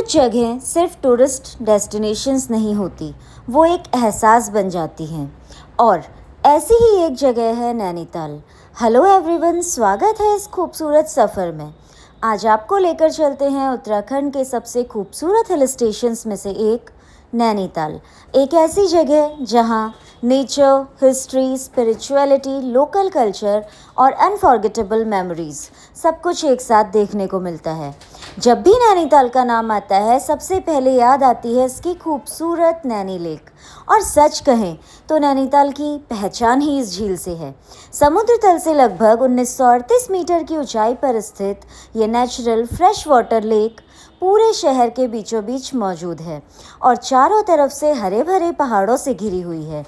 कुछ जगहें सिर्फ टूरिस्ट डेस्टिनेशंस नहीं होती, वो एक एहसास बन जाती हैं। और ऐसी ही एक जगह है नैनीताल। हेलो एवरीवन, स्वागत है इस खूबसूरत सफ़र में। आज आपको लेकर चलते हैं उत्तराखंड के सबसे खूबसूरत हिल स्टेशंस में से एक, नैनीताल। एक ऐसी जगह जहां nature, history, spirituality, local culture और अनफॉरगेटेबल मेमोरीज सब कुछ एक साथ देखने को मिलता है। जब भी नैनीताल का नाम आता है, सबसे पहले याद आती है इसकी खूबसूरत नैनी लेक। और सच कहें तो नैनीताल की पहचान ही इस झील से है। समुद्र तल से लगभग 1938 मीटर की ऊंचाई पर स्थित ये नेचुरल फ्रेश वाटर लेक पूरे शहर के बीचों बीच मौजूद है और चारों तरफ से हरे भरे पहाड़ों से घिरी हुई है।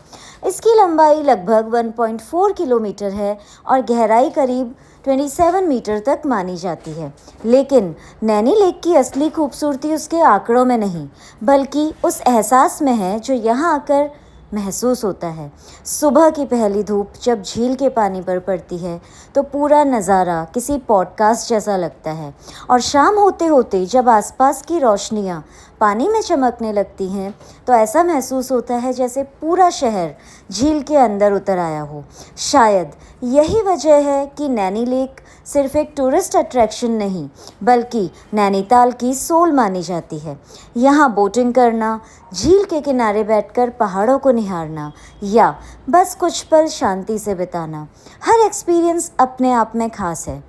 इसकी लंबाई लगभग 1.4 किलोमीटर है और गहराई करीब 27 मीटर तक मानी जाती है। लेकिन नैनी लेक की असली खूबसूरती उसके आंकड़ों में नहीं, बल्कि उस एहसास में है जो यहाँ आकर महसूस होता है। सुबह की पहली धूप जब झील के पानी पर पड़ती है तो पूरा नज़ारा किसी पॉडकास्ट जैसा लगता है, और शाम होते होते जब आसपास की रोशनियाँ पानी में चमकने लगती हैं तो ऐसा महसूस होता है जैसे पूरा शहर झील के अंदर उतर आया हो। शायद यही वजह है कि नैनी लेक सिर्फ एक टूरिस्ट अट्रैक्शन नहीं, बल्कि नैनीताल की सोल मानी जाती है। यहाँ बोटिंग करना, झील के किनारे बैठकर पहाड़ों को निहारना या बस कुछ पल शांति से बिताना, हर एक्सपीरियंस अपने आप में खास है।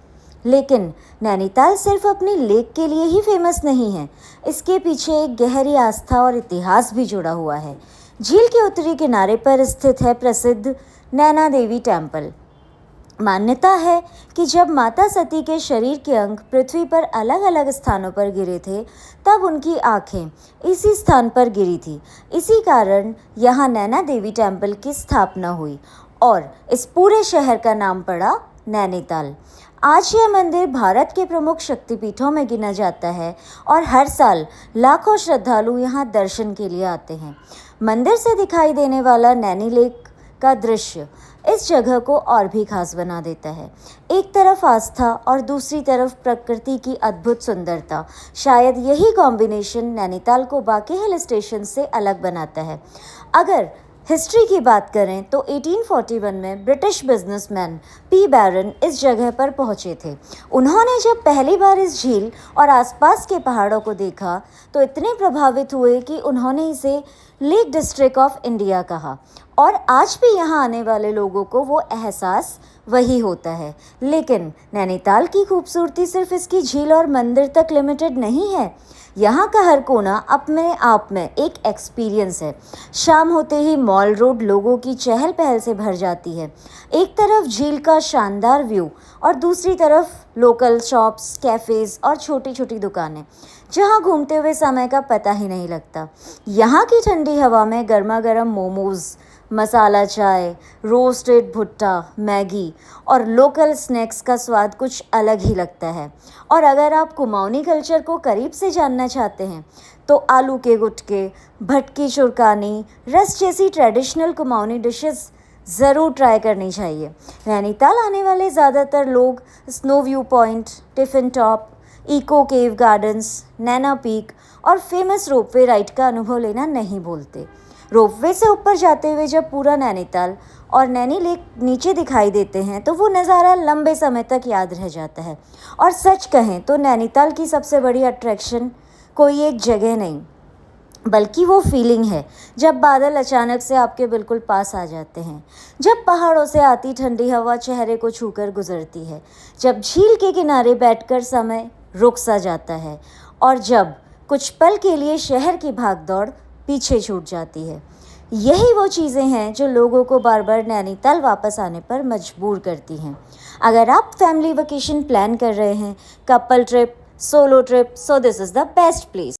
लेकिन नैनीताल सिर्फ अपनी लेक के लिए ही फेमस नहीं है, इसके पीछे एक गहरी आस्था और इतिहास भी जुड़ा हुआ है। झील के उत्तरी किनारे पर स्थित है प्रसिद्ध नैना देवी टेम्पल। मान्यता है कि जब माता सती के शरीर के अंग पृथ्वी पर अलग अलग स्थानों पर गिरे थे, तब उनकी आंखें इसी स्थान पर गिरी थी। इसी कारण यहाँ नैना देवी टेम्पल की स्थापना हुई और इस पूरे शहर का नाम पड़ा नैनीताल। आज यह मंदिर भारत के प्रमुख शक्तिपीठों में गिना जाता है और हर साल लाखों श्रद्धालु यहाँ दर्शन के लिए आते हैं। मंदिर से दिखाई देने वाला नैनी लेक का दृश्य इस जगह को और भी खास बना देता है। एक तरफ आस्था और दूसरी तरफ प्रकृति की अद्भुत सुंदरता। शायद यही कॉम्बिनेशन नैनीताल को बाकी हिल स्टेशन से अलग बनाता है। अगर हिस्ट्री की बात करें तो 1841 में ब्रिटिश बिजनेसमैन पी बैरन इस जगह पर पहुंचे थे। उन्होंने जब पहली बार इस झील और आसपास के पहाड़ों को देखा तो इतने प्रभावित हुए कि उन्होंने इसे लेक डिस्ट्रिक्ट ऑफ इंडिया कहा, और आज भी यहाँ आने वाले लोगों को वो एहसास वही होता है। लेकिन नैनीताल की खूबसूरती सिर्फ इसकी झील और मंदिर तक लिमिटेड नहीं है। यहाँ का हर कोना अपने आप में एक एक्सपीरियंस है। शाम होते ही मॉल रोड लोगों की चहल पहल से भर जाती है। एक तरफ झील का शानदार व्यू और दूसरी तरफ लोकल शॉप्स, कैफ़ेज़ और छोटी छोटी दुकानें, जहाँ घूमते हुए समय का पता ही नहीं लगता। यहाँ की ठंडी हवा में गर्मा गर्म मोमोज़, मसाला चाय, रोस्टेड भुट्टा, मैगी और लोकल स्नैक्स का स्वाद कुछ अलग ही लगता है। और अगर आप कुमाऊनी कल्चर को करीब से जानना चाहते हैं तो आलू के गुटके, भटकी चुरकानी, रस जैसी ट्रेडिशनल कुमाऊनी डिशेस ज़रूर ट्राई करनी चाहिए। नैनीताल आने वाले ज़्यादातर लोग Snow View Point, Tiffin Top, Echo Cave Gardens, Naina Peak और फेमस रोपवे राइड का अनुभव लेना नहीं भूलते। रोपवे से ऊपर जाते हुए जब पूरा नैनीताल और नैनी लेक नीचे दिखाई देते हैं तो वो नज़ारा लंबे समय तक याद रह जाता है। और सच कहें तो नैनीताल की सबसे बड़ी अट्रैक्शन कोई एक जगह नहीं, बल्कि वो फीलिंग है जब बादल अचानक से आपके बिल्कुल पास आ जाते हैं, जब पहाड़ों से आती ठंडी हवा चेहरे को छूकर गुजरती है, जब झील के किनारे बैठकर समय रुक सा जाता है और जब कुछ पल के लिए शहर की भागदौड़ पीछे छूट जाती है। यही वो चीज़ें हैं जो लोगों को बार बार नैनीताल वापस आने पर मजबूर करती हैं। अगर आप फैमिली वेकेशन प्लान कर रहे हैं, couple trip, solo trip, so this is the best place.